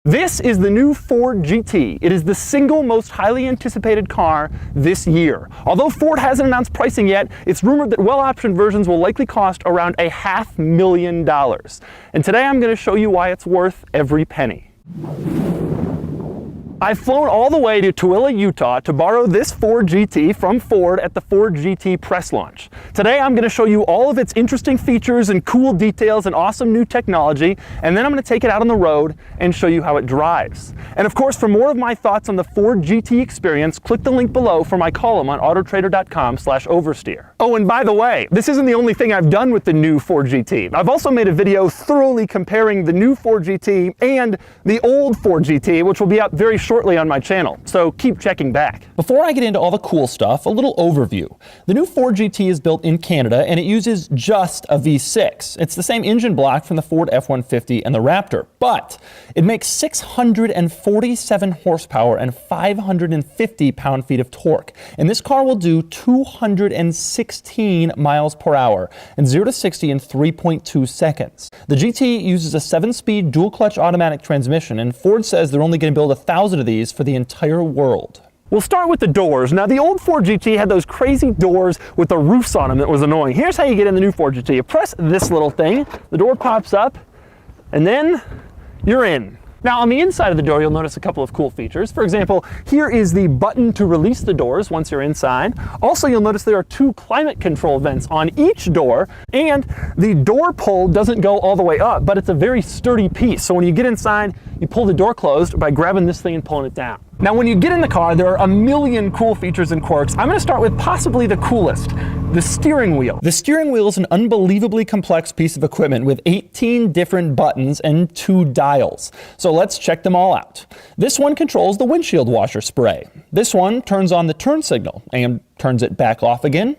This is the new Ford GT. It is the single most highly anticipated car this year. Although Ford hasn't announced pricing yet, it's rumored that well-optioned versions will likely cost around $500,000. And today I'm going to show you why it's worth every penny. I've flown all the way to Tooele, Utah to borrow this Ford GT from Ford at the Ford GT press launch. Today I'm going to show you all of its interesting features and cool details and awesome new technology, and then I'm going to take it out on the road and show you how it drives. And of course, for more of my thoughts on the Ford GT experience, click the link below for my column on autotrader.com/oversteer. Oh, and by the way, this isn't the only thing I've done with the new Ford GT. I've also made a video thoroughly comparing the new Ford GT and the old Ford GT, which will be up very shortly on my channel, so keep checking back. Before I get into all the cool stuff, a little overview. The new Ford GT is built in Canada and it uses just a V6. It's the same engine block from the Ford F-150 and the Raptor, but it makes 647 horsepower and 550 pound-feet of torque. And this car will do 216 miles per hour and 0 to 60 in 3.2 seconds. The GT uses a 7-speed dual-clutch automatic transmission, and Ford says they're only going to build 1,000 of these for the entire world. We'll start with the doors. Now, the old Ford GT had those crazy doors with the roofs on them that was annoying. Here's how you get in the new Ford GT. You press this little thing, the door pops up, and then you're in. Now, on the inside of the door, you'll notice a couple of cool features. For example, here is the button to release the doors once you're inside. Also, you'll notice there are 2 climate control vents on each door, and the door pull doesn't go all the way up, but it's a very sturdy piece. So when you get inside, you pull the door closed by grabbing this thing and pulling it down. Now, when you get in the car, there are a million cool features and quirks. I'm going to start with possibly the coolest, the steering wheel. The steering wheel is an unbelievably complex piece of equipment with 18 different buttons and 2 dials. So let's check them all out. This one controls the windshield washer spray. This one turns on the turn signal and turns it back off again.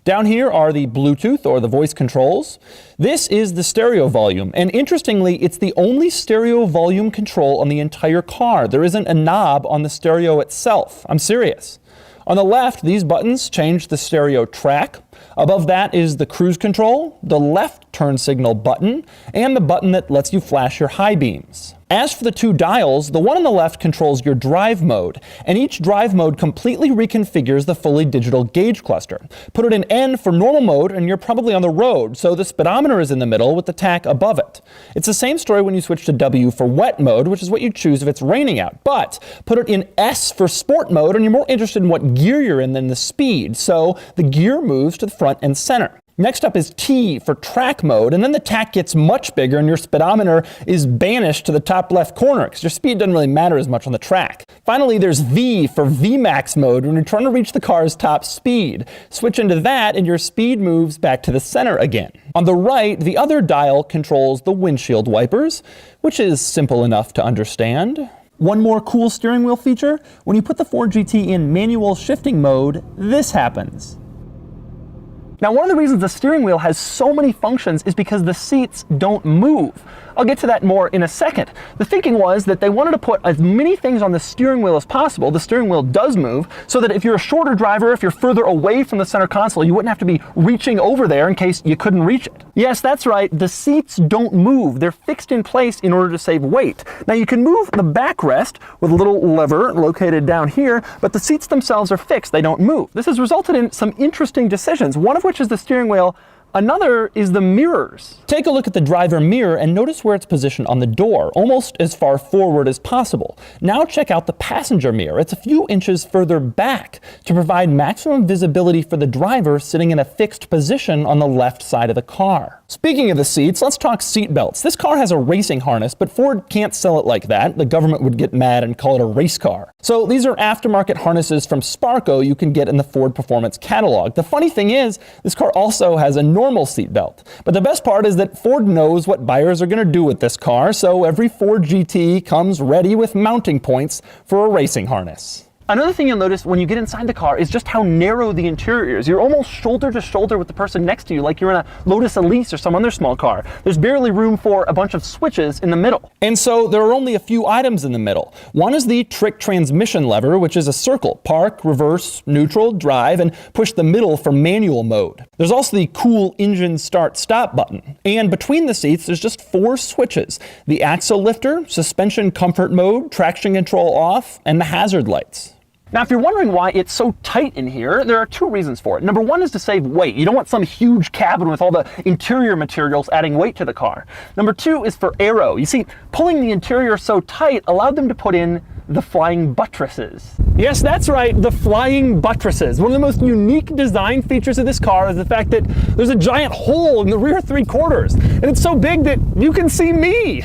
Down here are the Bluetooth or the voice controls. This is the stereo volume, and interestingly, it's the only stereo volume control on the entire car. There isn't a knob on the stereo itself. I'm serious. On the left, these buttons change the stereo track. Above that is the cruise control, the left turn signal button, and the button that lets you flash your high beams. As for the 2 dials, the one on the left controls your drive mode, and each drive mode completely reconfigures the fully digital gauge cluster. Put it in N for normal mode and you're probably on the road, so the speedometer is in the middle with the tach above it. It's the same story when you switch to W for wet mode, which is what you choose if it's raining out, but put it in S for sport mode and you're more interested in what gear you're in than the speed, so the gear moves to the front and center. Next up is T for track mode, and then the tach gets much bigger and your speedometer is banished to the top left corner because your speed doesn't really matter as much on the track. Finally, there's V for VMAX mode when you're trying to reach the car's top speed. Switch into that and your speed moves back to the center again. On the right, the other dial controls the windshield wipers, which is simple enough to understand. One more cool steering wheel feature, when you put the Ford GT in manual shifting mode, this happens. Now, one of the reasons the steering wheel has so many functions is because the seats don't move. I'll get to that more in a second. The thinking was that they wanted to put as many things on the steering wheel as possible. The steering wheel does move, so that if you're a shorter driver, if you're further away from the center console, you wouldn't have to be reaching over there in case you couldn't reach it. Yes, that's right, the seats don't move. They're fixed in place in order to save weight. Now, you can move the backrest with a little lever located down here, but the seats themselves are fixed. They don't move. This has resulted in some interesting decisions, one of which is the steering wheel. Another is the mirrors. Take a look at the driver mirror and notice where it's positioned on the door, almost as far forward as possible. Now check out the passenger mirror. It's a few inches further back to provide maximum visibility for the driver sitting in a fixed position on the left side of the car. Speaking of the seats, let's talk seat belts. This car has a racing harness, but Ford can't sell it like that. The government would get mad and call it a race car. So these are aftermarket harnesses from Sparco you can get in the Ford Performance catalog. The funny thing is, this car also has a normal seat belt. But the best part is that Ford knows what buyers are going to do with this car, so every Ford GT comes ready with mounting points for a racing harness. Another thing you'll notice when you get inside the car is just how narrow the interior is. You're almost shoulder to shoulder with the person next to you, like you're in a Lotus Elise or some other small car. There's barely room for a bunch of switches in the middle. And so there are only a few items in the middle. One is the trick transmission lever, which is a circle: park, reverse, neutral, drive, and push the middle for manual mode. There's also the cool engine start-stop button. And between the seats, there's just 4 switches: the axle lifter, suspension comfort mode, traction control off, and the hazard lights. Now, if you're wondering why it's so tight in here, there are 2 reasons for it. Number 1 is to save weight. You don't want some huge cabin with all the interior materials adding weight to the car. Number 2 is for aero. You see, pulling the interior so tight allowed them to put in the flying buttresses. Yes, that's right, the flying buttresses. One of the most unique design features of this car is the fact that there's a giant hole in the rear 3/4, and it's so big that you can see me.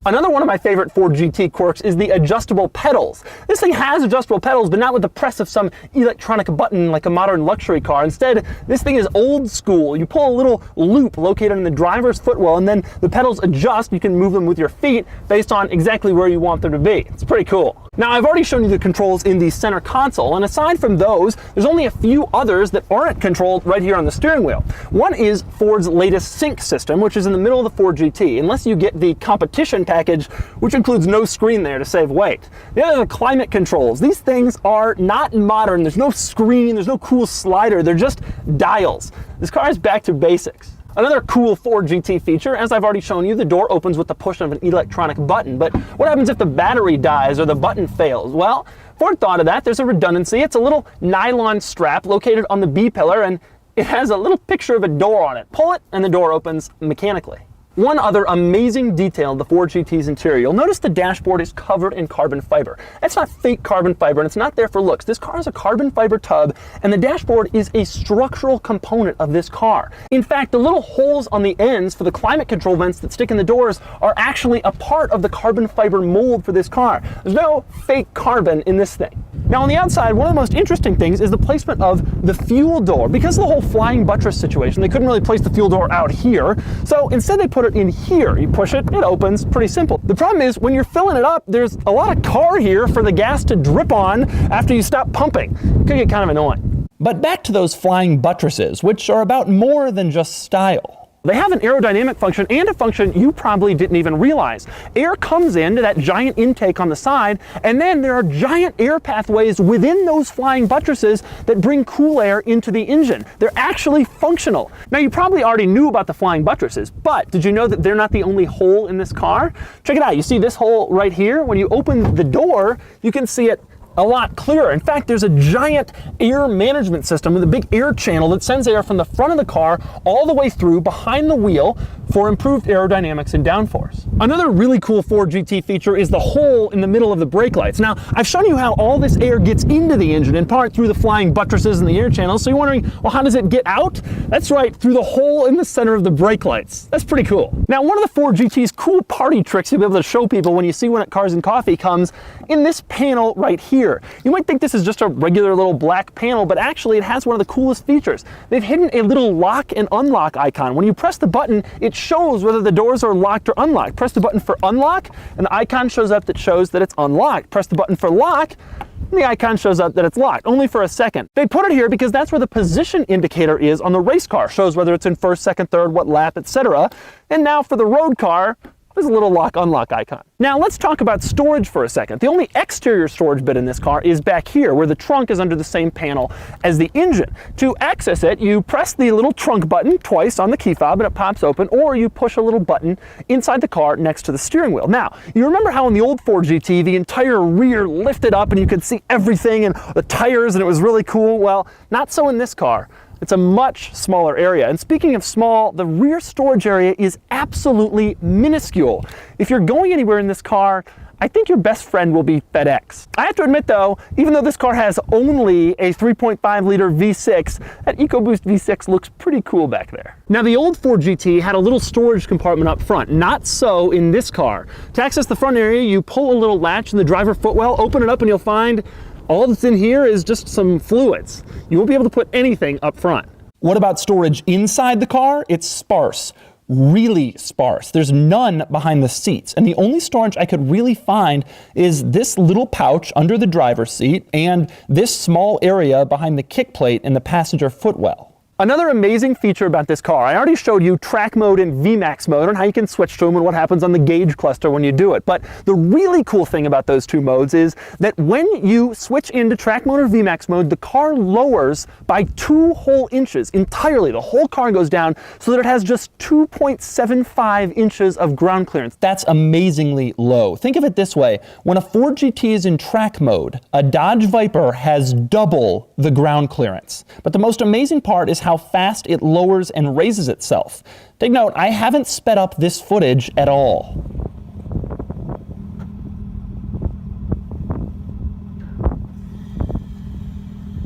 Another one of my favorite Ford GT quirks is the adjustable pedals. This thing has adjustable pedals, but not with the press of some electronic button like a modern luxury car. Instead, this thing is old school. You pull a little loop located in the driver's footwell, and then the pedals adjust. You can move them with your feet based on exactly where you want them to be. It's pretty cool. Now, I've already shown you the controls in the center console, and aside from those, there's only a few others that aren't controlled right here on the steering wheel. One is Ford's latest sync system, which is in the middle of the Ford GT, unless you get the competition package, which includes no screen there to save weight. The other are the climate controls. These things are not modern. There's no screen, there's no cool slider, they're just dials. This car is back to basics. Another cool Ford GT feature, as I've already shown you, the door opens with the push of an electronic button. But what happens if the battery dies or the button fails? Well, Ford thought of that. There's a redundancy. It's a little nylon strap located on the B-pillar, and it has a little picture of a door on it. Pull it, and the door opens mechanically. One other amazing detail of the Ford GT's interior, you'll notice the dashboard is covered in carbon fiber. That's not fake carbon fiber, and it's not there for looks. This car is a carbon fiber tub, and the dashboard is a structural component of this car. In fact, the little holes on the ends for the climate control vents that stick in the doors are actually a part of the carbon fiber mold for this car. There's no fake carbon in this thing. Now, on the outside, one of the most interesting things is the placement of the fuel door. Because of the whole flying buttress situation, they couldn't really place the fuel door out here, so instead they put it in here. You push it, it opens, pretty simple. The problem is, when you're filling it up, there's a lot of car here for the gas to drip on after you stop pumping. It could get kind of annoying. But back to those flying buttresses, which are about more than just style. They have an aerodynamic function, and a function you probably didn't even realize. Air comes into that giant intake on the side, and then there are giant air pathways within those flying buttresses that bring cool air into the engine. They're actually functional. Now, you probably already knew about the flying buttresses, but did you know that they're not the only hole in this car? Check it out. You see this hole right here? When you open the door, you can see it a lot clearer. In fact, there's a giant air management system with a big air channel that sends air from the front of the car all the way through behind the wheel for improved aerodynamics and downforce. Another really cool Ford GT feature is the hole in the middle of the brake lights. Now, I've shown you how all this air gets into the engine, in part through the flying buttresses and the air channels, so you're wondering, well, how does it get out? That's right, through the hole in the center of the brake lights. That's pretty cool. Now, one of the Ford GT's cool party tricks you'll be able to show people when you see one at Cars and Coffee comes in this panel right here. You might think this is just a regular little black panel, but actually it has one of the coolest features. They've hidden a little lock and unlock icon. When you press the button, it shows whether the doors are locked or unlocked. Press the button for unlock, and the icon shows up that shows that it's unlocked. Press the button for lock, and the icon shows up that it's locked, only for a second. They put it here because that's where the position indicator is on the race car. Shows whether it's in first, second, third, what lap, etc. And now for the road car, there's a little lock-unlock icon. Now let's talk about storage for a second. The only exterior storage bit in this car is back here, where the trunk is under the same panel as the engine. To access it, you press the little trunk button twice on the key fob and it pops open, or you push a little button inside the car next to the steering wheel. Now, you remember how in the old Ford GT, the entire rear lifted up and you could see everything and the tires and it was really cool? Well, not so in this car. It's a much smaller area. And speaking of small, the rear storage area is absolutely minuscule. If you're going anywhere in this car, I think your best friend will be FedEx. I have to admit though, even though this car has only a 3.5 liter V6, that EcoBoost V6 looks pretty cool back there. Now, the old Ford GT had a little storage compartment up front. Not so in this car. To access the front area, you pull a little latch in the driver footwell, open it up, and you'll find all that's in here is just some fluids. You won't be able to put anything up front. What about storage inside the car? It's sparse. really sparse. There's none behind the seats, and the only storage I could really find is this little pouch under the driver's seat and this small area behind the kick plate in the passenger footwell. Another amazing feature about this car, I already showed you track mode and VMAX mode and how you can switch to them and what happens on the gauge cluster when you do it. But the really cool thing about those two modes is that when you switch into track mode or VMAX mode, the car lowers by 2 whole inches entirely. The whole car goes down so that it has just 2.75 inches of ground clearance. That's amazingly low. Think of it this way. When a Ford GT is in track mode, a Dodge Viper has double the ground clearance. But the most amazing part is how fast it lowers and raises itself. Take note, I haven't sped up this footage at all.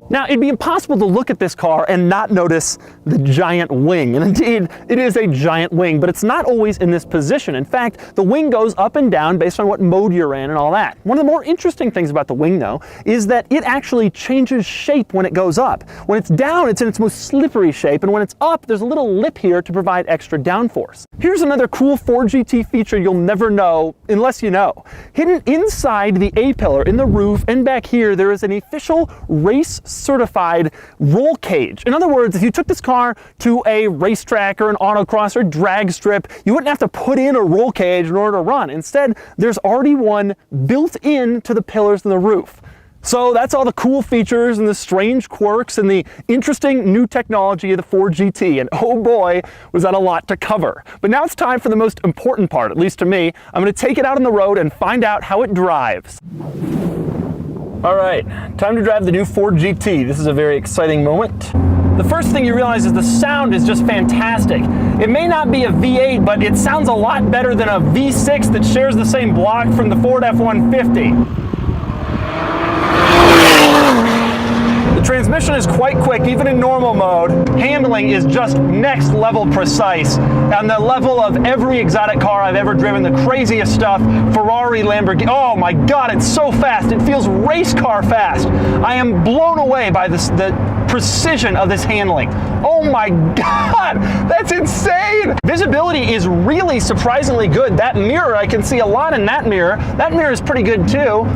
Now, it'd be impossible to look at this car and not notice the giant wing. And indeed, it is a giant wing, but it's not always in this position. In fact, the wing goes up and down based on what mode you're in and all that. One of the more interesting things about the wing, though, is that it actually changes shape when it goes up. When it's down, it's in its most slippery shape, and when it's up, there's a little lip here to provide extra downforce. Here's another cool Ford GT feature you'll never know unless you know. Hidden inside the A-pillar, in the roof, and back here, there is an official race certified roll cage. In other words, if you took this car to a racetrack or an autocross or drag strip, you wouldn't have to put in a roll cage in order to run. Instead, there's already one built into the pillars in the roof. So that's all the cool features and the strange quirks and the interesting new technology of the Ford GT. And oh boy, was that a lot to cover. But now it's time for the most important part, at least to me. I'm going to take it out on the road and find out how it drives. All right, time to drive the new Ford GT. This is a very exciting moment. The first thing you realize is the sound is just fantastic. It may not be a V8, but it sounds a lot better than a V6 that shares the same block from the Ford F-150. The transmission is quite quick, even in normal mode. Handling is just next level precise, on the level of every exotic car I've ever driven, the craziest stuff, Ferrari, Lamborghini. Oh my God, it's so fast. It feels race car fast. I am blown away by the precision of this handling. Oh my God, that's insane. Visibility is really surprisingly good. That mirror, I can see a lot in that mirror. That mirror is pretty good too.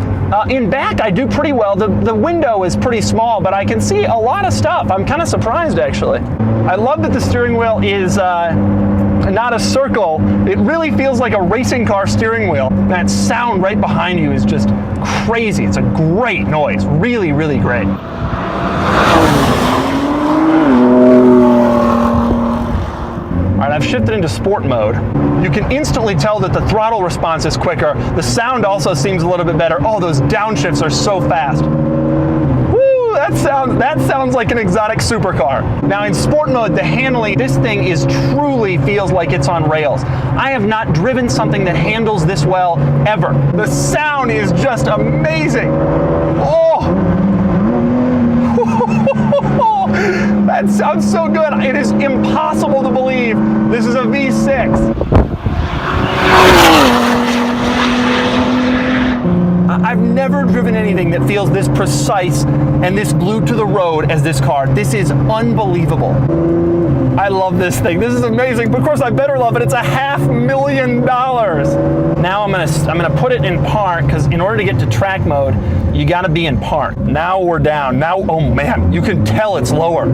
In back, I do pretty well. The window is pretty small, but I can see a lot of stuff. I'm kind of surprised, actually. I love that the steering wheel is not a circle. It really feels like a racing car steering wheel. That sound right behind you is just crazy. It's a great noise. Really, really great. All right, I've shifted into sport mode. You can instantly tell that the throttle response is quicker. The sound also seems a little bit better. Oh, those downshifts are so fast. Woo, that sounds like an exotic supercar. Now in sport mode, the handling, this thing truly feels like it's on rails. I have not driven something that handles this well ever. The sound is just amazing. Oh! That sounds so good. It is impossible to believe this is a V6. I've never driven anything that feels this precise and this glued to the road as this car. This is unbelievable. I love this thing. This is amazing. But of course, I better love it. It's $500,000. Now I'm gonna put it in park, because in order to get to track mode, you got to be in park. Now we're down. Now, oh man, you can tell it's lower.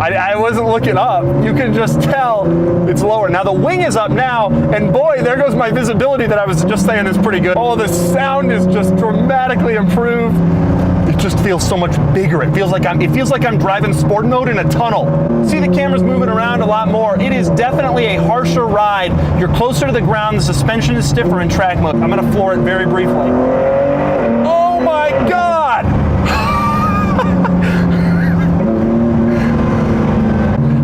I wasn't looking up. You can just tell it's lower. Now the wing is up now, and boy, there goes my visibility that I was just saying is pretty good. Oh, the sound is just dramatically improved. It just feels so much bigger. It feels like I'm driving sport mode in a tunnel. See the camera's moving around a lot more. It is definitely a harsher ride. You're closer to the ground. The suspension is stiffer in track mode. I'm gonna floor it very briefly. Oh my God!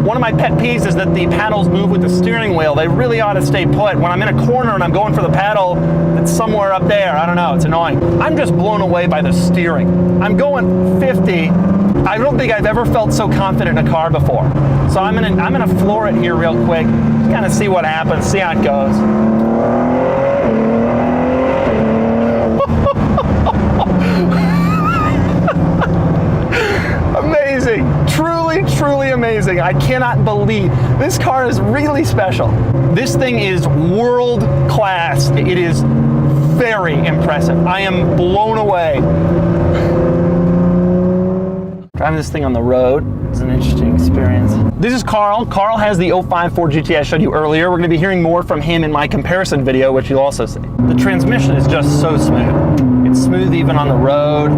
One of my pet peeves is that the paddles move with the steering wheel. They really ought to stay put. When I'm in a corner and I'm going for the paddle, it's somewhere up there. I don't know, it's annoying. I'm just blown away by the steering. I'm going 50. I don't think I've ever felt so confident in a car before. So I'm gonna floor it here real quick, just kind of see what happens, see how it goes. Amazing, truly, truly amazing. I cannot believe this car is really special. This thing is world class. It is very impressive. I am blown away. Driving this thing on the road is an interesting experience. This is Carl. Carl has the 05 Ford GT I showed you earlier. We're going to be hearing more from him in my comparison video, which you'll also see. The transmission is just so smooth. It's smooth even on the road.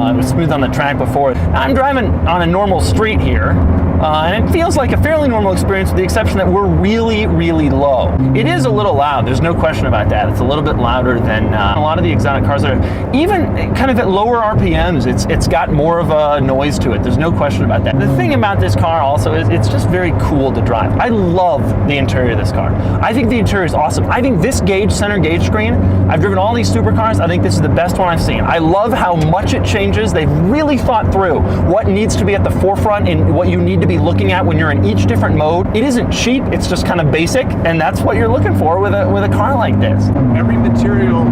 It was smooth on the track before. Now, I'm driving on a normal street here, and it feels like a fairly normal experience with the exception that we're really, really low. It is a little loud, there's no question about that. It's a little bit louder than a lot of the exotic cars that are, even kind of at lower RPMs, it's got more of a noise to it. There's no question about that. The thing about this car also is it's just very cool to drive. I love the interior of this car. I think the interior is awesome. I think this center gauge screen, I've driven all these supercars, I think this is the best one I've seen. I love how much it changes. They've really thought through what needs to be at the forefront and what you need to be looking at when you're in each different mode. It isn't cheap, it's just kind of basic, and that's what you're looking for with a car like this. Every material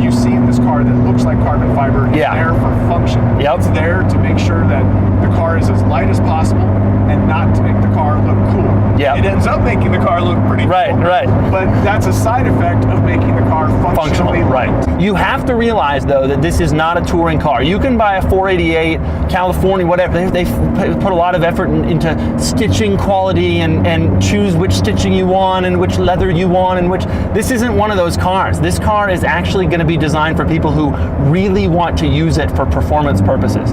you see in this car that looks like carbon fiber is there for function. Yep. It's there to make sure that the car is as light as possible and not to make the car look cool. Yep. It ends up making the car look pretty cool. Right. But that's a side effect of making the car functionally right. You have to realize, though, that this is not a touring car. You can buy a 488, California, whatever. They've put a lot of effort into stitching quality and choose which stitching you want and which leather you want and which. This isn't one of those cars. This car is actually going to be designed for people who really want to use it for performance purposes.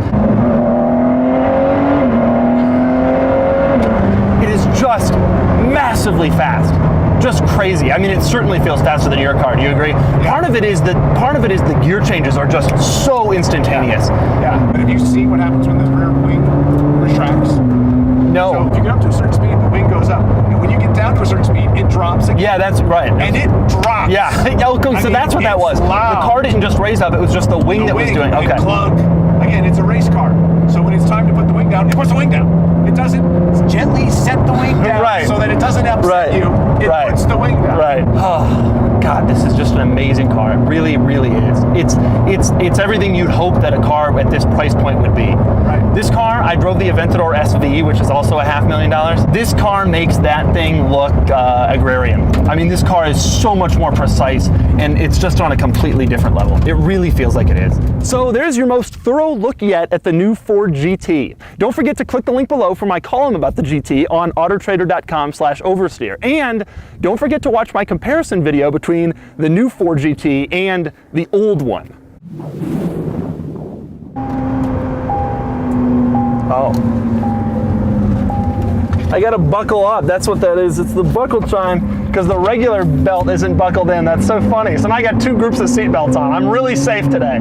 It is just massively fast. Just crazy. I mean, it certainly feels faster than your car. Do you agree? Yeah. Part of it is the gear changes are just so instantaneous. Yeah. But have you seen what happens when the rear wing retracts? No. So if you get up to a certain speed, the wing goes up. And when you get down to a certain speed, it drops again. Yeah, that's right. And it drops. Yeah. So that's what that was. Loud. The car didn't just raise up, it was just the wing that was doing. Okay. Clunk. Again, it's a race car. So when it's time to put the wing down, it puts the wing down. It doesn't gently set the wing down so that it doesn't upset you. It puts the wing down. Right. Oh, God, this is just an amazing car. It really, really is. It's everything you'd hope that a car at this price point would be. Right. This car, I drove the Aventador SV, which is also $500,000. This car makes that thing look agrarian. I mean, this car is so much more precise, and it's just on a completely different level. It really feels like it is. So there's your most thorough look yet at the new Ford GT. Don't forget to click the link below for my column about the GT on autotrader.com/oversteer. And don't forget to watch my comparison video between the new Ford GT and the old one. Oh. I gotta buckle up, that's what that is. It's the buckle chime, because the regular belt isn't buckled in. That's so funny. So now I got two groups of seat belts on. I'm really safe today.